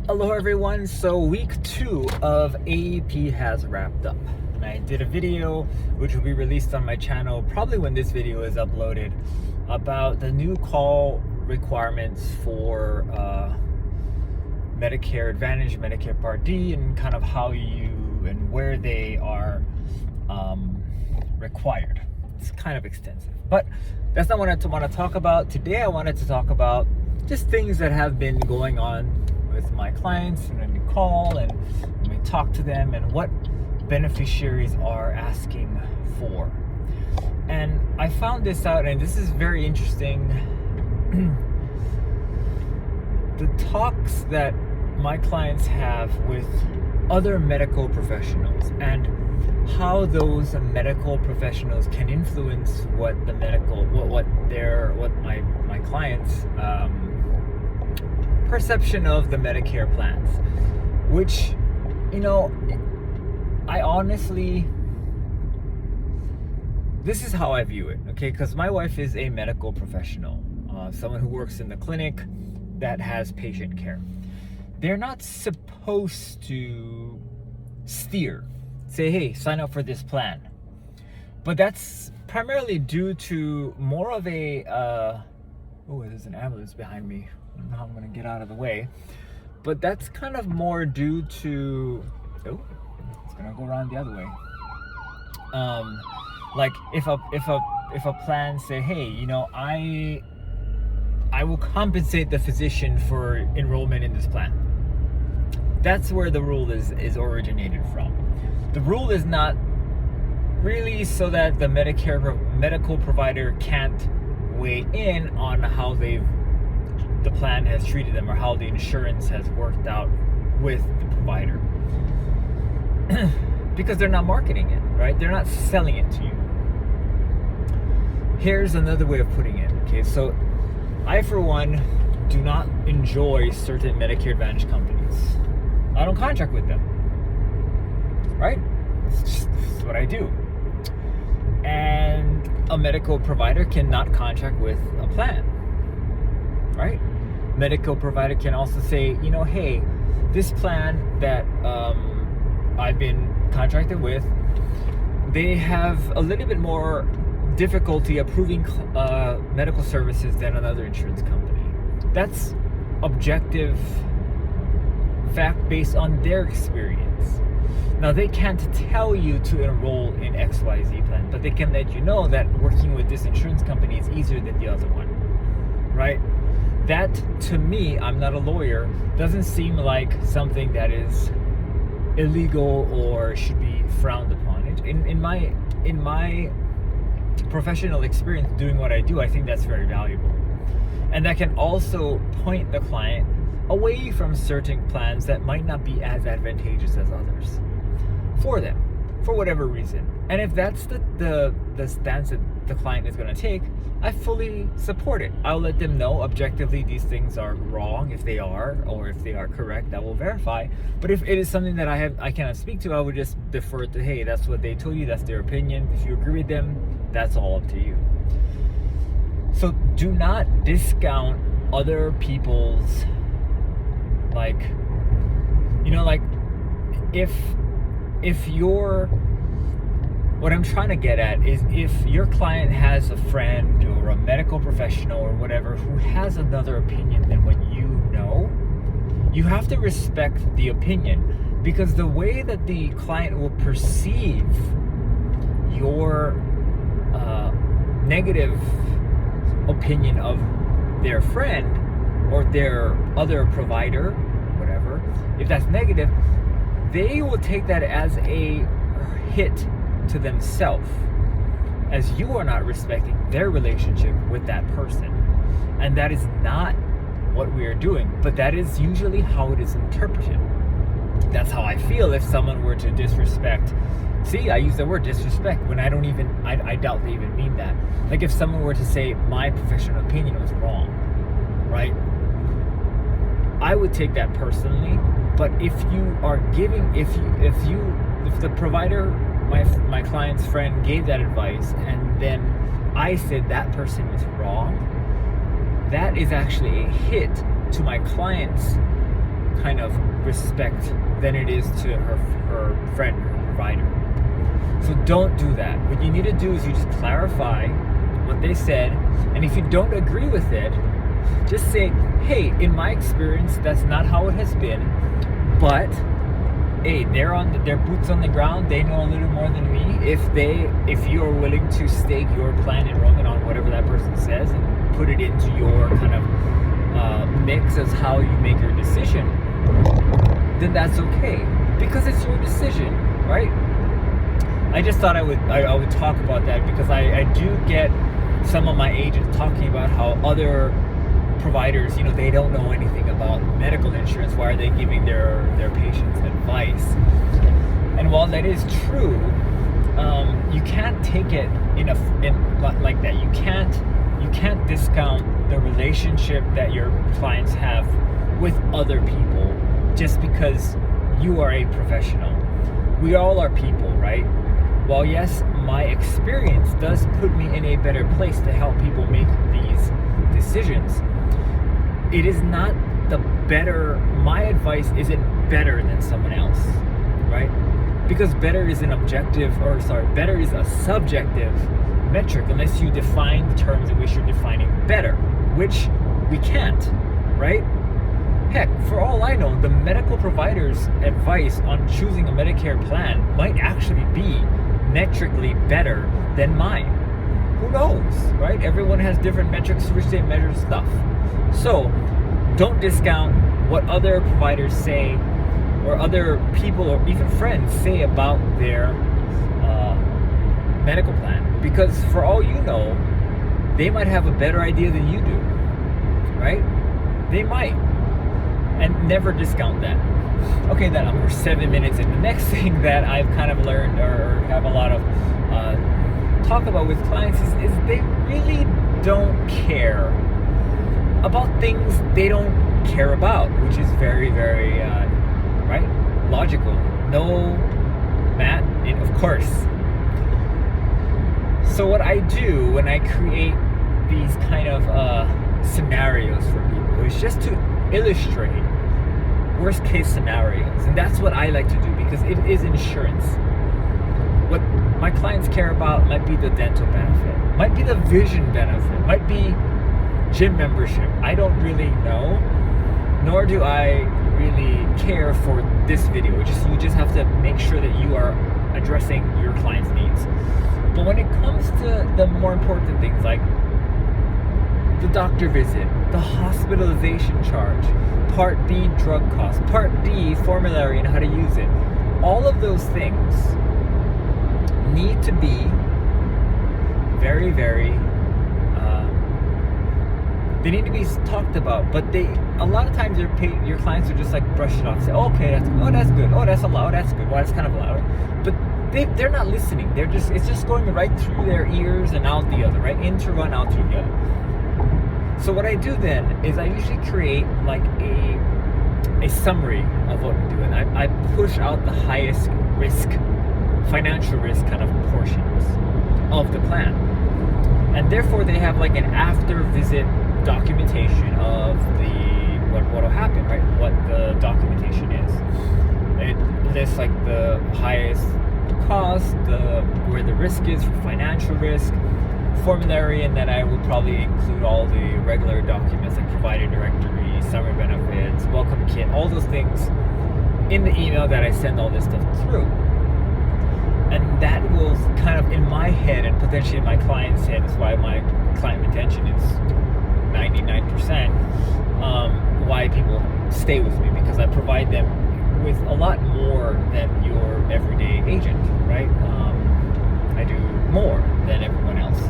Hello everyone, so week 2 of AEP has wrapped up. And I did a video which will be released on my channel probably when this video is uploaded about the new call requirements for Medicare Advantage, Medicare Part D, and kind of how you and where they are required. It's kind of extensive, but that's not what I want to talk about. Today I wanted to talk about just things that have been going on with my clients and when we call and when we talk to them and what beneficiaries are asking for. And I found this out, and this is very interesting. The talks that my clients have with other medical professionals and how those medical professionals can influence what the medical what my clients perception of the Medicare plans, which, you know, I honestly, this is how I view it, okay? Because my wife is a medical professional, someone who works in the clinic that has patient care. They're not supposed to say, hey, sign up for this plan. But that's primarily due to more of a, oh, there's an ambulance behind me. I don't know how I'm gonna get out of the way, but that's kind of more due to, oh, it's gonna go around the other way. Like if a plan say, hey, you know, I will compensate the physician for enrollment in this plan. That's where the rule is originated from. The rule is not really so that the Medicare medical provider can't weigh in on how the plan has treated them or how the insurance has worked out with the provider. Because they're not marketing it, right? They're not selling it to you. Here's another way of putting it, okay? So I, for one, do not enjoy certain Medicare Advantage companies. I don't contract with them, right? It's just what I do. And a medical provider cannot contract with a plan, right? Medical provider can also say, you know, hey, this plan that I've been contracted with, they have a little bit more difficulty approving medical services than another insurance company. That's objective fact based on their experience. Now, they can't tell you to enroll in XYZ plan, but they can let you know that working with this insurance company is easier than the other one, right? That, to me, I'm not a lawyer, doesn't seem like something that is illegal or should be frowned upon. In my professional experience doing what I do, I think that's very valuable. And that can also point the client away from certain plans that might not be as advantageous as others for them, for whatever reason. And if that's the stance that the client is going to take, I fully support it. I'll let them know objectively these things are wrong if they are, or if they are correct, I will verify. But if it is something that I cannot speak to, I would just defer to, hey, that's what they told you, that's their opinion. If you agree with them, that's all up to you. So do not discount other people's, like, you know, like if you're, what I'm trying to get at is, if your client has a friend or a medical professional or whatever who has another opinion than what you know, you have to respect the opinion, because the way that the client will perceive your negative opinion of their friend or their other provider, whatever, if that's negative, they will take that as a hit to themselves, as you are not respecting their relationship with that person. And that is not what we are doing, but that is usually how it is interpreted. That's how I feel if someone were to disrespect. See, I use the word disrespect when I doubt they even mean that. Like if someone were to say my professional opinion was wrong, right? I would take that personally. But if you are giving, if the provider, my client's friend, gave that advice and then I said that person is wrong, that is actually a hit to my client's kind of respect than it is to her friend, her provider. So don't do that. What you need to do is you just clarify what they said, and if you don't agree with it, just say, hey, in my experience, that's not how it has been, but hey, their boots on the ground, they know a little more than me. If you are willing to stake your plan enrollment on whatever that person says and put it into your kind of mix as how you make your decision, then that's okay, because it's your decision, right? I just thought I would talk about that, because I do get some of my agents talking about how other providers, they don't know anything about medical insurance. Why are they giving their patients advice? And while that is true, you can't take it in like that. You can't discount the relationship that your clients have with other people just because you are a professional. We all are people, right? While yes, my experience does put me in a better place to help people make these decisions, it is not my advice isn't better than someone else, right? Because better is better is a subjective metric unless you define the terms in which you're defining better, which we can't, right? Heck, for all I know, the medical provider's advice on choosing a Medicare plan might actually be metrically better than mine. Who knows, right? Everyone has different metrics to which they measure stuff. So don't discount what other providers say, or other people, or even friends say about their medical plan, because for all you know, they might have a better idea than you do, right? They might. And never discount that. Okay, then we're 7 minutes in. The next thing that I've kind of learned or have a lot of talk about with clients is they really don't care about things they don't care about, which is very, very right, logical. No, Matt, of course. So what I do when I create these kind of scenarios for people is just to illustrate worst case scenarios, and that's what I like to do, because it is insurance. What my clients care about might be the dental benefit, might be the vision benefit, might be gym membership. I don't really know, nor do I really care for this video. You just have to make sure that you are addressing your client's needs. But when it comes to the more important things like the doctor visit, the hospitalization charge, Part B drug costs, Part D formulary and how to use it, all of those things need to be very, very they need to be talked about. But a lot of times your clients are just like brush it off, say, oh, okay, that's good, oh, that's allowed, that's good, well, that's kind of allowed. But they're not listening. It's just going right through their ears and out the other, right? In through one, out through the other. So what I do then is I usually create like a summary of what I'm doing. I push out the highest risk, financial risk kind of portions of the plan. And therefore they have like an after visit documentation of what will happen, right? What the documentation is. It lists like the highest cost, where the risk is for financial risk, formulary, and then I will probably include all the regular documents like provider directory, summary benefits, welcome kit, all those things in the email that I send all this stuff through. And that will kind of, in my head and potentially in my client's head, is why my client retention is 99%, why people stay with me, because I provide them with a lot more than your everyday agent, right? I do more than everyone else,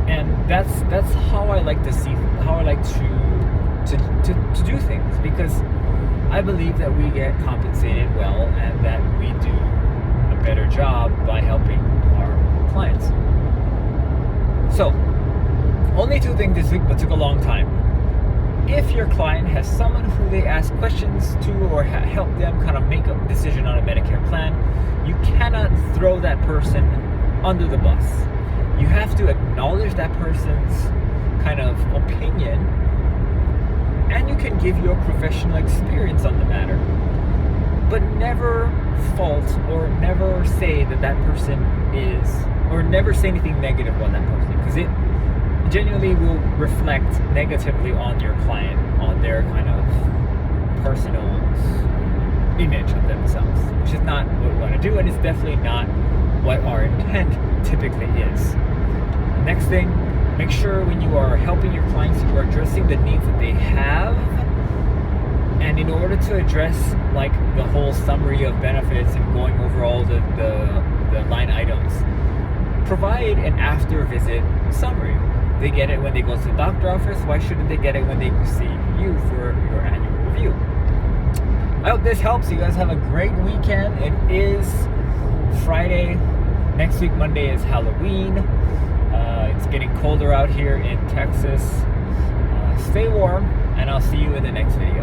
and that's how I like to to do things, because I believe that we get compensated well and that we do a better job by helping our clients. So, only 2 things this week, but took a long time. If your client has someone who they ask questions to or help them kind of make a decision on a Medicare plan, you cannot throw that person under the bus. You have to acknowledge that person's kind of opinion, and you can give your professional experience on the matter, but never fault or never say that that person is, or never say anything negative about that person, because it genuinely will reflect negatively on your client, on their kind of personal image of themselves, which is not what we want to do, and it's definitely not what our intent typically is. Next thing, make sure when you are helping your clients, you are addressing the needs that they have. And in order to address like the whole summary of benefits and going over all the line items, provide an after visit summary. They get it when they go to the doctor office. Why shouldn't they get it when they see you for your annual review? I hope this helps. You guys have a great weekend. It is Friday. Next week, Monday, is Halloween. It's getting colder out here in Texas. Stay warm, and I'll see you in the next video.